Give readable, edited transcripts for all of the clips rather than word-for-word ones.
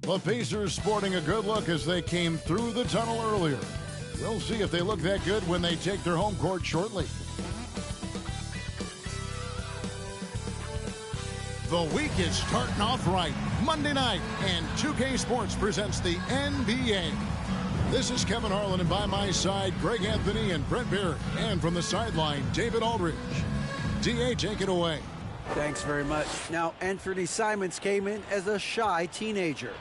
The Pacers sporting a good look as they came through the tunnel earlier. We'll see if they look that good when they take their home court shortly. The week is starting off right. Monday night, and 2K Sports presents the NBA. This is Kevin Harlan, and by my side, Greg Anthony and Brent Barrett. And from the sideline, David Aldridge. DA, take it away. Thanks very much. Now, Anthony Simons came in as a shy teenager.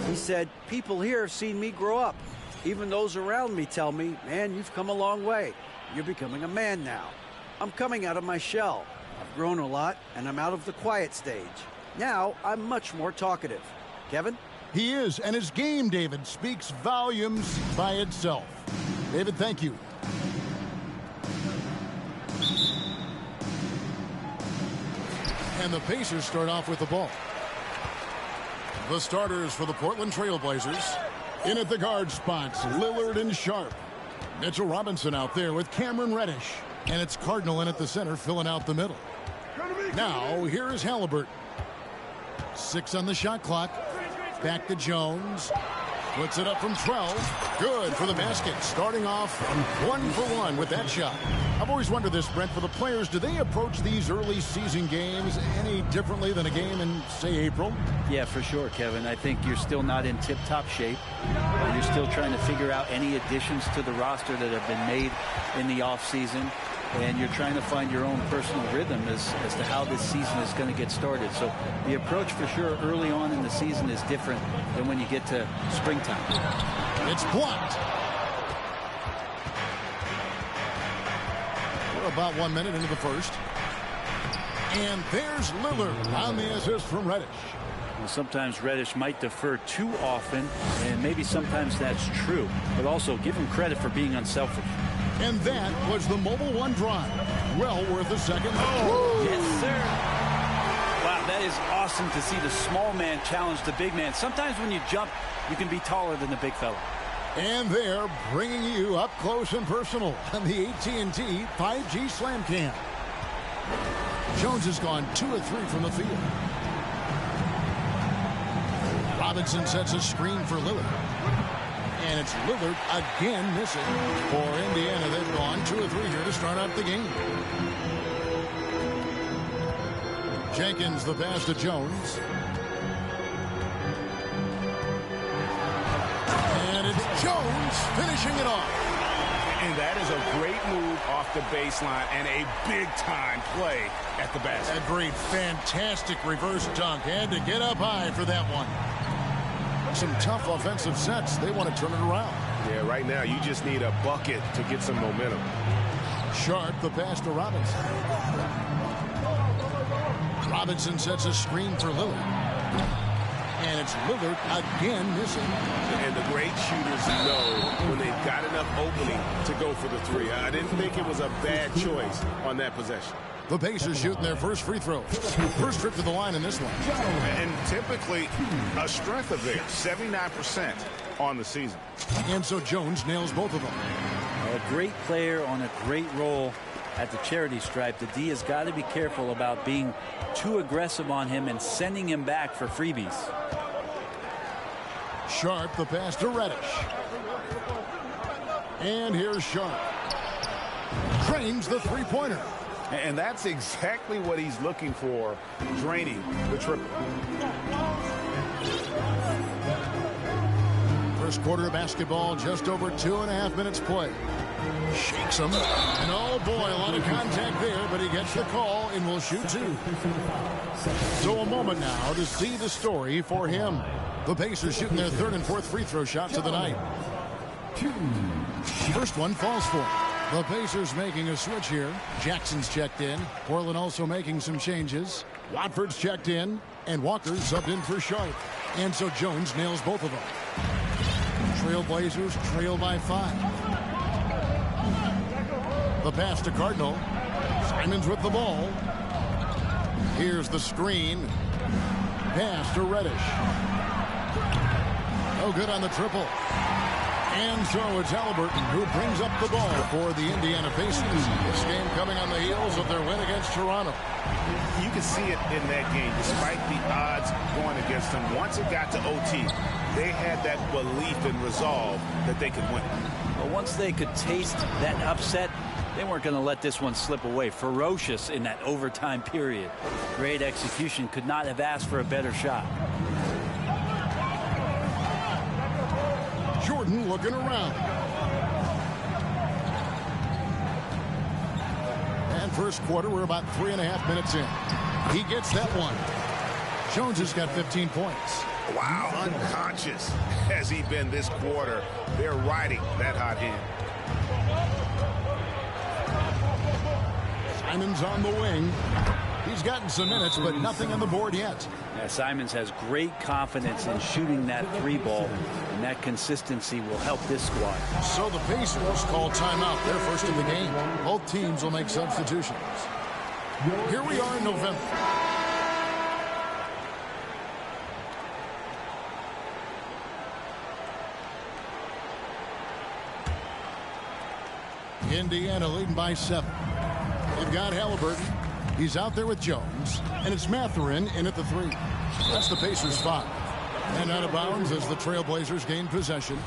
He said, people here have seen me grow up. Even those around me tell me, man, you've come a long way. You're becoming a man now. I'm coming out of my shell. I've grown a lot, and I'm out of the quiet stage. Now, I'm much more talkative. Kevin? He is, and his game, David, speaks volumes by itself. David, thank you. And the Pacers start off with the ball. The starters for the Portland Trail Blazers. In at the guard spots, Lillard and Sharp. Mitchell Robinson out there with Cameron Reddish. And it's Cardinal in at the center, filling out the middle. Now, here is Halliburton. 6 on the shot clock. Back to Jones. Puts it up from 12. Good for the basket. Starting off 1 for 1 with that shot. I've always wondered this, Brent, for the players, do they approach these early season games any differently than a game in, say, April? Yeah, for sure, Kevin. I think you're still not in tip-top shape. You're still trying to figure out any additions to the roster that have been made in the offseason. And you're trying to find your own personal rhythm as to how this season is going to get started. So the approach for sure early on in the season is different than when you get to springtime. It's blocked. We're about 1 minute into the first. And there's Lillard on the assist from Reddish. Well, sometimes Reddish might defer too often, and maybe sometimes that's true. But also give him credit for being unselfish. And that was the Mobile One drive. Well worth a second. Oh, yes, sir. Wow, that is awesome to see the small man challenge the big man. Sometimes when you jump, you can be taller than the big fella. And they're bringing you up close and personal on the AT&T 5G Slam Cam. Jones has gone 2 of 3 from the field. Robinson sets a screen for Lillard. And it's Lillard again missing for Indiana. They've gone 2 of 3 here to start out the game. Jenkins the pass to Jones. And it's Jones finishing it off. And that is a great move off the baseline and a big-time play at the basket. Agreed. Fantastic reverse dunk. Had to get up high for that one. Some tough offensive sets. They want to turn it around. Yeah, right now you just need a bucket to get some momentum. Sharp the pass to Robinson. Robinson sets a screen for Lillard. And it's Lillard again missing. And the great shooters know when they've got enough opening to go for the three. I didn't think it was a bad choice on that possession. The Pacers shooting their first free throw. First trip to the line in this one. And typically a strength of theirs, 79% on the season. And so Jones nails both of them. A great player on a great role at the charity stripe. The D has got to be careful about being too aggressive on him and sending him back for freebies. Sharp the pass to Reddish. And here's Sharp. Drains the three-pointer. And that's exactly what he's looking for, draining the triple. First quarter of basketball, just over 2.5 minutes play. Shakes him. And oh boy, a lot of contact there, but he gets the call and will shoot 2. So a moment now to see the story for him. The Pacers shooting their 3rd and 4th free throw shots of the night. First one falls for him. The Pacers making a switch here. Jackson's checked in. Portland also making some changes. Watford's checked in. And Walker's subbed in for Sharp. And so Jones nails both of them. Trailblazers trail by 5. The pass to Cardinal. Simons with the ball. Here's the screen. Pass to Reddish. No good on the triple. And so it's Halliburton who brings up the ball for the Indiana Pacers. This game coming on the heels of their win against Toronto. You can see it in that game, despite the odds going against them. Once it got to OT, they had that belief and resolve that they could win. But once they could taste that upset, they weren't going to let this one slip away. Ferocious in that overtime period. Great execution. Could not have asked for a better shot. Jordan looking around. And first quarter, we're about 3.5 minutes in. He gets that one. Jones has got 15 points. Wow, unconscious has he been this quarter. They're riding that hot hand. Simons on the wing. He's gotten some minutes, but nothing on the board yet. Yeah, Simons has great confidence in shooting that three ball, and that consistency will help this squad. So the Pacers call timeout. They're first in the game. Both teams will make substitutions. Here we are in November. Indiana leading by 7. They've got Halliburton. He's out there with Jones. And it's Mathurin in at the 3. That's the Pacers' 5. And out of bounds as the Trailblazers gain possession.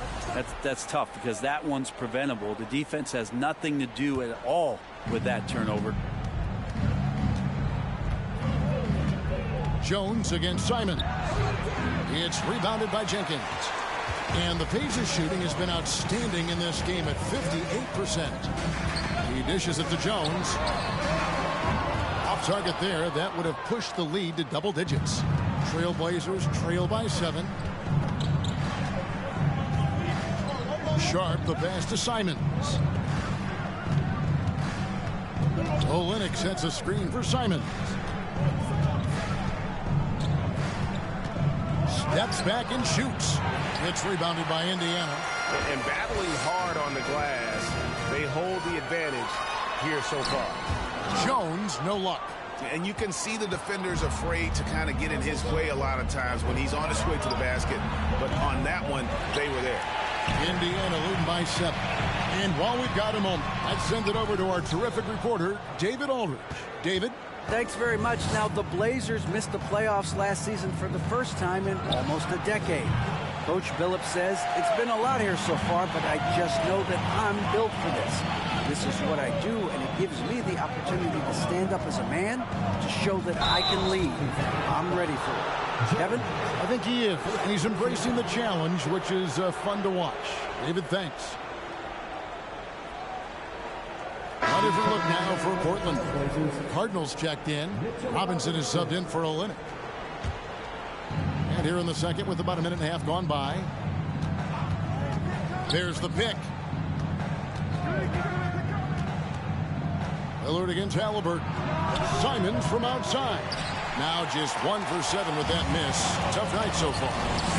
That's tough because that one's preventable. The defense has nothing to do at all with that turnover. Jones against Simon. It's rebounded by Jenkins. And the Pacers shooting has been outstanding in this game at 58%. He dishes it to Jones. Off target there. That would have pushed the lead to double digits. Trailblazers trail by 7. Sharp the pass to Simons. Olynyk sets a screen for Simons. Steps back and shoots. It's rebounded by Indiana. And battling hard on the glass, they hold the advantage here so far. Jones, no luck. And you can see the defenders afraid to kind of get in his way a lot of times when he's on his way to the basket. But on that one, they were there. Indiana leading by 7. And while we've got a moment, I'd send it over to our terrific reporter, David Aldridge. David? Thanks very much. Now, the Blazers missed the playoffs last season for the first time in almost a decade. Coach Billups says, it's been a lot here so far, but I just know that I'm built for this. This is what I do, and it gives me the opportunity to stand up as a man to show that I can lead. I'm ready for it. Kevin? I think he is. He's embracing the challenge, which is fun to watch. David, thanks. A different look now for Portland. Cardinals checked in. Robinson is subbed in for Olynyk. And here in the second with about a minute and a half gone by. There's the pick. Lillard against Halliburton. Simons from outside. Now just 1 for 7 with that miss. Tough night so far.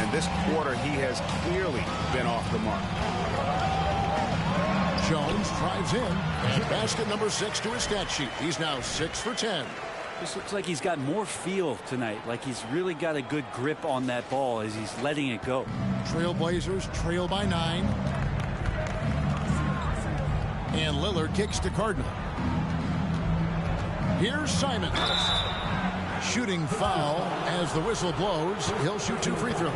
And this quarter, he has clearly been off the mark. Jones drives in. And basket number 6 to his stat sheet. He's now 6 for 10. This looks like he's got more feel tonight. Like he's really got a good grip on that ball as he's letting it go. Trailblazers trail by 9. And Lillard kicks to Cardinal. Here's Simons. Shooting foul as the whistle blows. He'll shoot 2 free throws.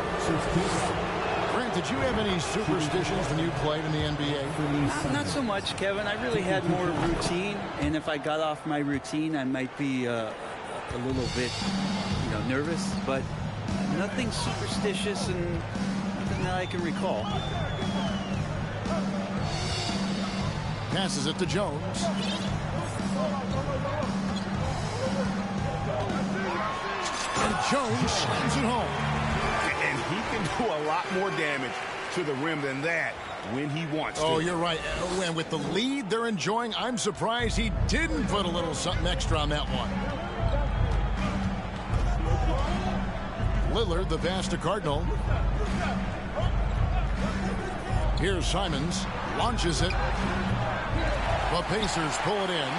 Grant, did you have any superstitions when you played in the NBA? Not so much, Kevin. I really had more routine, and if I got off my routine, I might be a little bit, nervous, but nothing superstitious and nothing that I can recall. Passes it to Jones. And Jones slams it home. And he can do a lot more damage to the rim than that when he wants to. Oh, you're right. And with the lead they're enjoying, I'm surprised he didn't put a little something extra on that one. Lillard, the pass to Cardinal. Here's Simons. Launches it. The Pacers pull it in.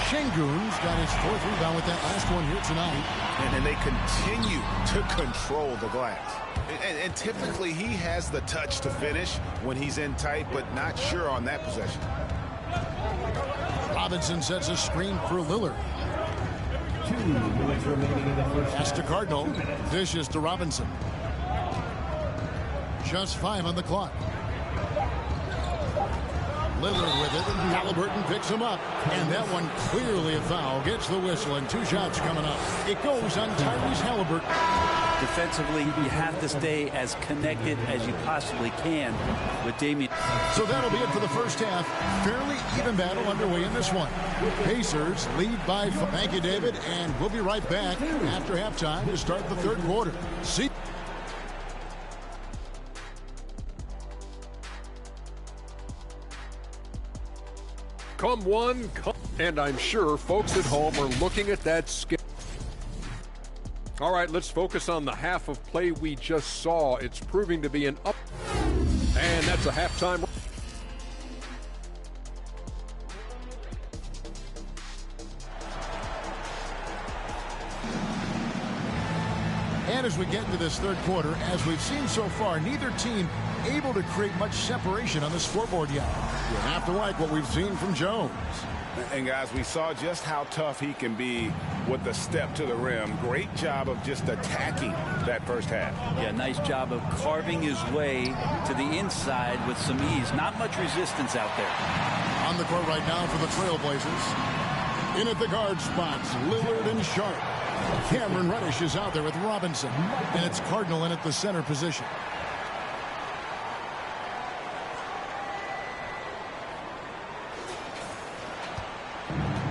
Şengün's got his 4th rebound with that last one here tonight. And they continue to control the glass. And typically he has the touch to finish when he's in tight, but not sure on that possession. Robinson sets a screen for Lillard. 2 minutes remaining in the first Pass half. to Cardinal. Dishes to Robinson. Just 5 on the clock. Lillard with it. Halliburton picks him up. And that one clearly a foul. Gets the whistle and 2 shots coming up. It goes on Tyrese Halliburton. Defensively, you have to stay as connected as you possibly can with Damian. So that'll be it for the first half. Fairly even battle underway in this one. Pacers lead by. Thank you, David. And we'll be right back after halftime to start the third quarter. See. Come one, and I'm sure folks at home are looking at that schedule. All right, let's focus on the half of play we just saw. It's proving to be an up, and that's a halftime. And as we get into this third quarter, as we've seen so far, neither team able to create much separation on the scoreboard yet. You have to like what we've seen from Jones. And guys, we saw just how tough he can be with the step to the rim. Great job of just attacking that first half. Yeah, nice job of carving his way to the inside with some ease. Not much resistance out there. On the court right now for the Trailblazers. In at the guard spots, Lillard and Sharp. Cameron Reddish is out there with Robinson. And it's Cardinal in at the center position.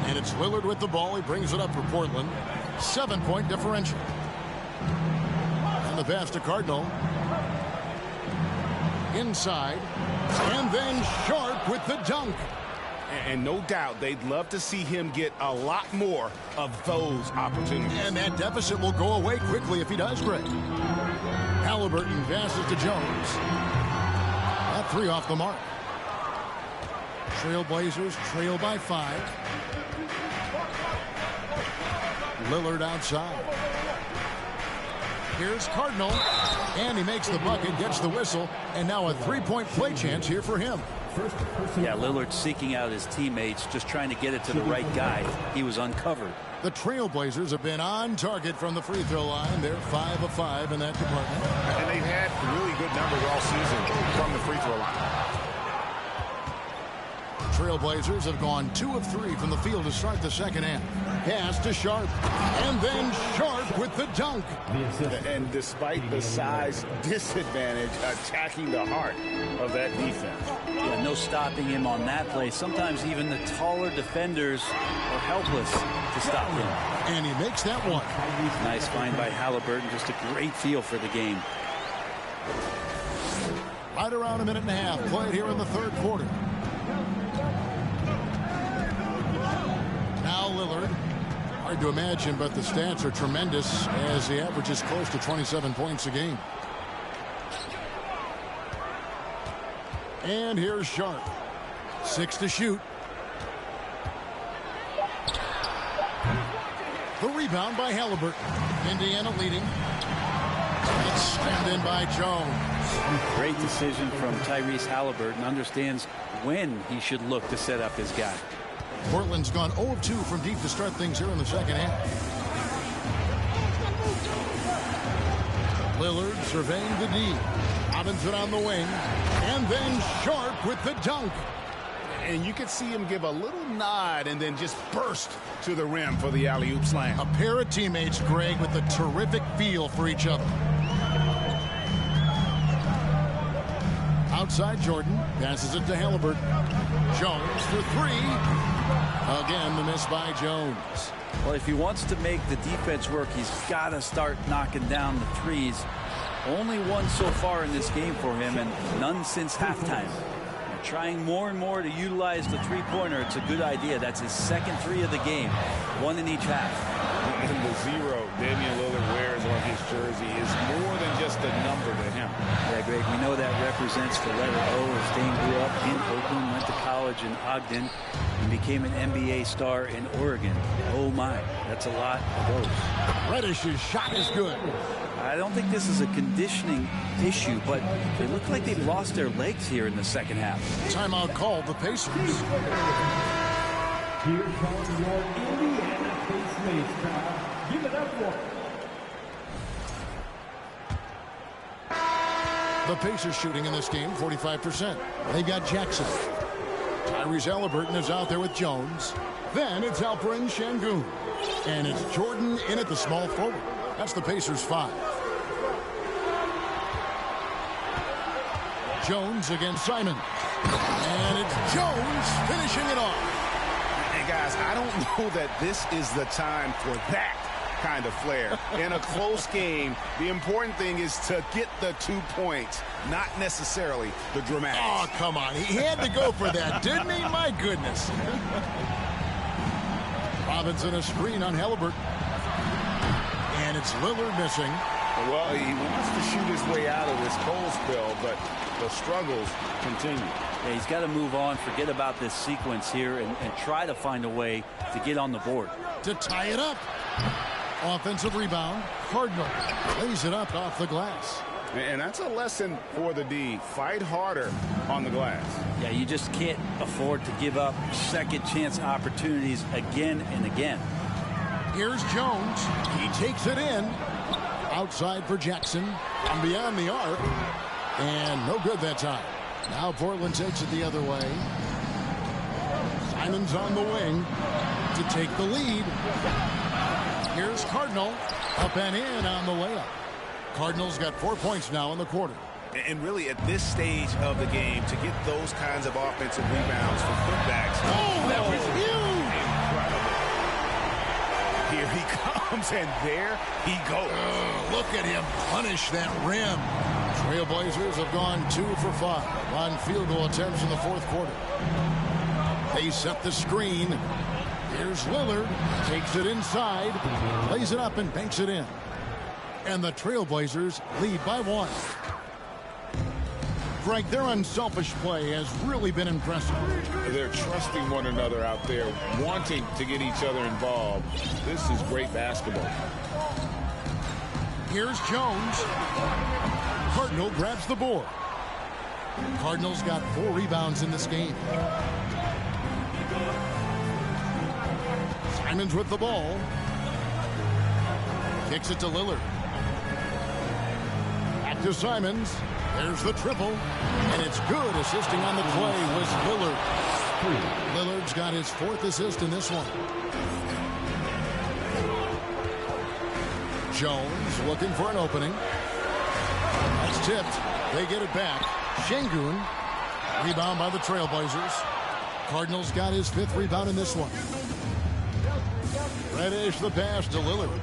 And it's Lillard with the ball. He brings it up for Portland. 7-point differential. And the pass to Cardinal. Inside. And then Sharp with the dunk. And no doubt they'd love to see him get a lot more of those opportunities. And that deficit will go away quickly if he does, Greg. Halliburton passes to Jones. That 3 off the mark. Trailblazers trail by 5. Lillard outside. Here's Cardinal. And he makes the bucket, gets the whistle, and now a 3-point play chance here for him. Yeah, Lillard seeking out his teammates, just trying to get it to the right guy. He was uncovered. The Trailblazers have been on target from the free throw line. They're 5 of 5 in that department. And they've had really good numbers all season from the free throw line. Trailblazers have gone 2 of 3 from the field to start the second half. Pass to Sharp. And then Sharp with the dunk. And despite the size disadvantage, attacking the heart of that defense. Yeah, no stopping him on that play. Sometimes even the taller defenders are helpless to stop him. And he makes that one. Nice find by Halliburton. Just a great feel for the game. Right around a minute and a half played here in the third quarter. Now Lillard. Hard to imagine, but the stats are tremendous as he averages close to 27 points a game. And here's Sharp. 6 to shoot. The rebound by Halliburton. Indiana leading. It's slammed in by Jones. Great decision from Tyrese Halliburton. Understands when he should look to set up his guy. Portland's gone 0 of 2 from deep to start things here in the second half. Lillard surveying the D. Robinson on the wing. And then Sharp with the dunk. And you could see him give a little nod and then just burst to the rim for the alley-oop slam. A pair of teammates, Greg, with a terrific feel for each other. Outside Jordan. Passes it to Halliburton. Jones for 3. Again, the miss by Jones. Well, if he wants to make the defense work, he's got to start knocking down the threes. Only one so far in this game for him, and none since halftime. Trying more and more to utilize the three-pointer. It's a good idea. That's his second 3 of the game. 1 in each half. And the 0 Damian Lillard wears on his jersey is more than just a number to him. Yeah, Greg, we know that represents the letter O, as Dame grew up in Oakland, went to college college in Ogden and became an NBA star in Oregon. Oh my, that's a lot of those. Reddish's shot is good. I don't think this is a conditioning issue, but they look like they've lost their legs here in the second half. Timeout called the Pacers. Here comes your Indiana Pacers crowd. Give it up for The Pacers shooting in this game, 45%. They've got Jackson. Tyrese Halliburton is out there with Jones. Then it's Alperen Şengün. And it's Jordan in at the small forward. That's the Pacers 5. Jones against Simon. And it's Jones finishing it off. And guys, I don't know that this is the time for that kind of flair. In a close game, the important thing is to get the 2 points, not necessarily the dramatics. Oh, come on. He had to go for that, didn't he? My goodness. Robinson a screen on Halliburton. And it's Lillard missing. Well, he wants to shoot his way out of this cold spell, but the struggles continue. Yeah, he's got to move on, forget about this sequence here, and try to find a way to get on the board. To tie it up. Offensive rebound. Cardinal lays it up off the glass. And that's a lesson for the D. Fight harder on the glass. Yeah, you just can't afford to give up second chance opportunities again and again. Here's Jones. He takes it in. Outside for Jackson. And beyond the arc. And no good that time. Now Portland takes it the other way. Simon's on the wing to take the lead. Here's Cardinal. Up and in on the layup. Cardinals got 4 points now in the quarter. And really at this stage of the game, to get those kinds of offensive rebounds for putbacks. Oh, that was huge! Incredible. Here he comes, and there he goes. Look at him punish that rim. Trailblazers have gone 2 for 5 on field goal attempts in the fourth quarter. They set the screen. Here's Lillard. Takes it inside. Lays it up and banks it in. And the Trailblazers lead by 1. Greg, their unselfish play has really been impressive. They're trusting one another out there, wanting to get each other involved. This is great basketball. Here's Jones. Cardinal grabs the board. Cardinals got 4 rebounds in this game. Simon's with the ball. Kicks it to Lillard. Back to Simons. There's the triple. And it's good. Assisting on the play was Lillard. Lillard's got his 4th assist in this one. Jones looking for an opening. That's tipped. They get it back. Şengün. Rebound by the Trailblazers. Cardinals got his 5th rebound in this one. Reddish the pass to Lillard.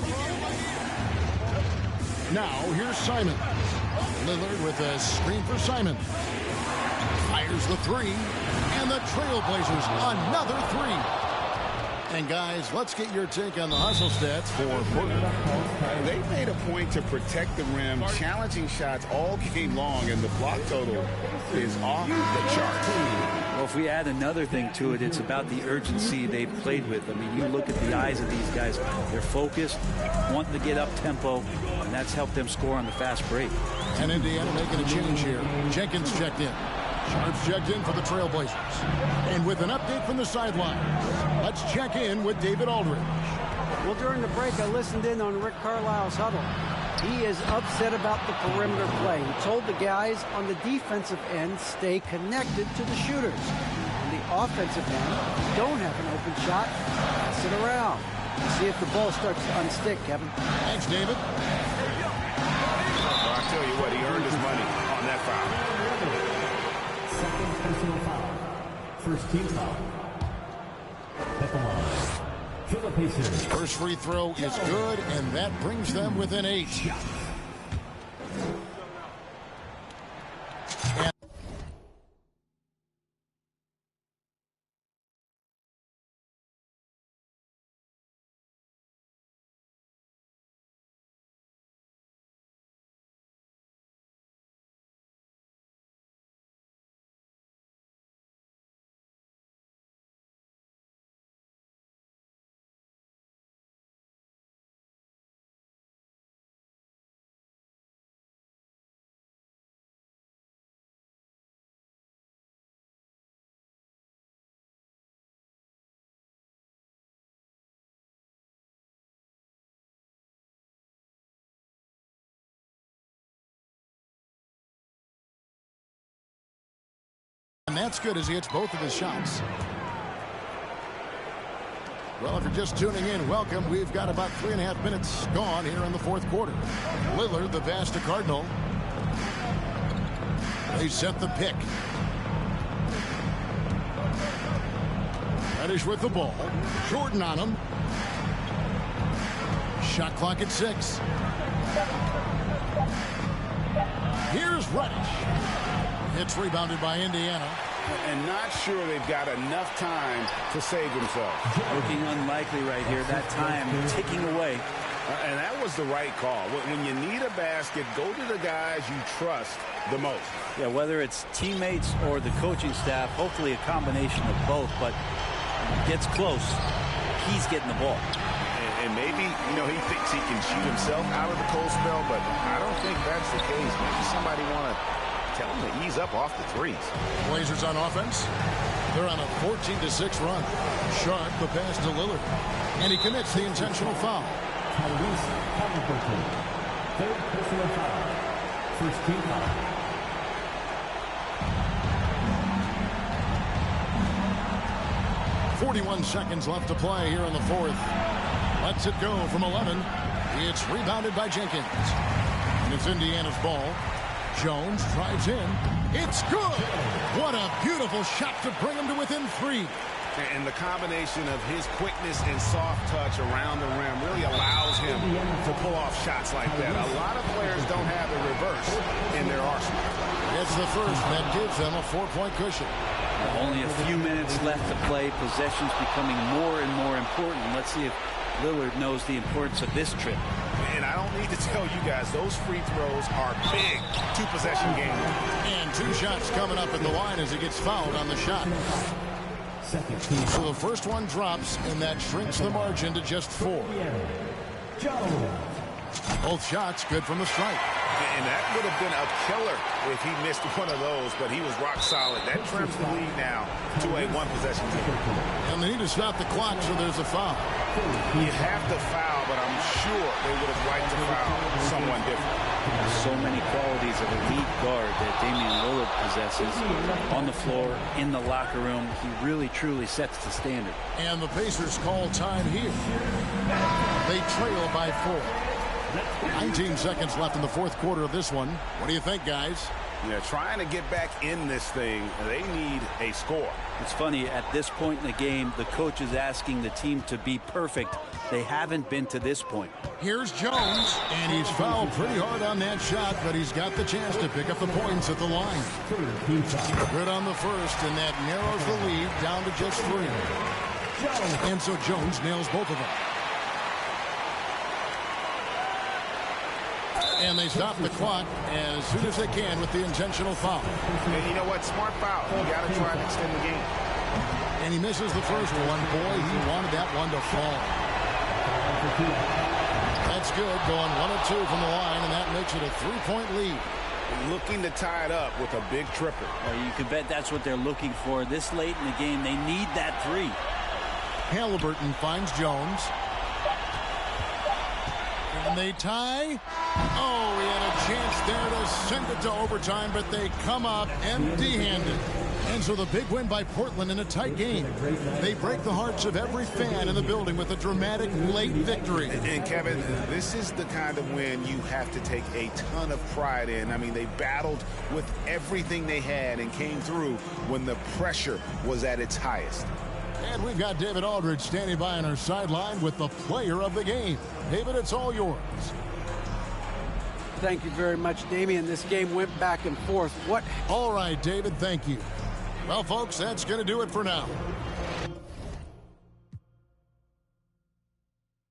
Now here's Simon. Lillard with a screen for Simon. Fires the 3. And the Trailblazers another 3. And guys, let's get your take on the hustle stats for Portland. They made a point to protect the rim, challenging shots all game long, and the block total is off the charts. Well, if we add another thing to it, it's about the urgency they've played with. I mean, you look at the eyes of these guys. They're focused, wanting to get up tempo, and that's helped them score on the fast break. And Indiana making a change here. Jenkins checked in. Sharps checked in for the Trailblazers. And with an update from the sideline, let's check in with David Aldridge. Well, during the break, I listened in on Rick Carlisle's huddle. He is upset about the perimeter play. He told the guys on the defensive end, stay connected to the shooters. On the offensive end, if you don't have an open shot, pass it around. See if the ball starts to unstick, Kevin. Thanks, David. Well, I tell you what, he earned his money on that foul. second personal foul. First team foul. At the line. For the Pacers. First free throw is good, and that brings them within 8. And that's good as he hits both of his shots. Well, if you're just tuning in, welcome. We've got about 3.5 minutes gone here in the fourth quarter. Lillard, the pass to Cardinal. They set the pick. Reddish with the ball. Jordan on him. Shot clock at 6. Here's Reddish. It's rebounded by Indiana. And not sure they've got enough time to save themselves. Looking unlikely right here. That time ticking away. And that was the right call. When you need a basket, go to the guys you trust the most. Yeah, whether it's teammates or the coaching staff, hopefully a combination of both. But when it gets close, he's getting the ball. And maybe, he thinks he can shoot himself out of the cold spell, but I don't think that's the case. Maybe somebody want to tell him to ease up off the threes. Blazers on offense. They're on a 14-6 run. Sharp, the pass to Lillard. And he commits the intentional foul. Third personal foul. First team foul. .41 seconds left to play here in the fourth. Lets it go from 11. It's rebounded by Jenkins. And it's Indiana's ball. Jones drives in. It's good. What a beautiful shot to bring him to within 3. And the combination of his quickness and soft touch around the rim really allows him to pull off shots like that. A lot of players don't have the reverse in their arsenal. It's the first that gives them a 4-point cushion. Only a few minutes left to play. Possessions becoming more and more important. Let's see if Lillard knows the importance of this trip. And I don't need to tell you guys, those free throws are big two-possession game. And 2 shots coming up at the line as he gets fouled on the shot. So the first one drops, and that shrinks the margin to just 4. Both shots good from the strike. And that would have been a killer if he missed one of those, but he was rock solid. That trims the lead now to a one-possession game. And they need to stop the clock, so there's a foul. You have to foul, but I'm sure they would have liked to foul someone different. So many qualities of elite guard that Damian Lillard possesses on the floor, in the locker room. He really, truly sets the standard. And the Pacers call time here. They trail by 4. 19 seconds left in the fourth quarter of this one. What do you think, guys? Yeah, trying to get back in this thing, they need a score. It's funny, at this point in the game, the coach is asking the team to be perfect. They haven't been to this point. Here's Jones, and he's fouled pretty hard on that shot, but he's got the chance to pick up the points at the line. Good on the first, and that narrows the lead down to just 3. And so Jones nails both of them. And they stop the clock as soon as they can with the intentional foul. And you know what? Smart foul. You got to try to extend the game. And he misses the first one. Boy, he wanted that one to fall. That's good. Going 1 of 2 from the line, and that makes it a 3-point lead. Looking to tie it up with a big triple. You can bet that's what they're looking for. This late in the game, they need that 3. Halliburton finds Jones. And they tie. Oh, he had a chance there to send it to overtime, but they come up empty-handed. And so the big win by Portland in a tight game. They break the hearts of every fan in the building with a dramatic late victory. And Kevin, this is the kind of win you have to take a ton of pride in. I mean, they battled with everything they had and came through when the pressure was at its highest. And we've got David Aldridge standing by on our sideline with the player of the game. David, it's all yours. Thank you very much, Damian. This game went back and forth. All right, David, thank you. Well, folks, that's going to do it for now.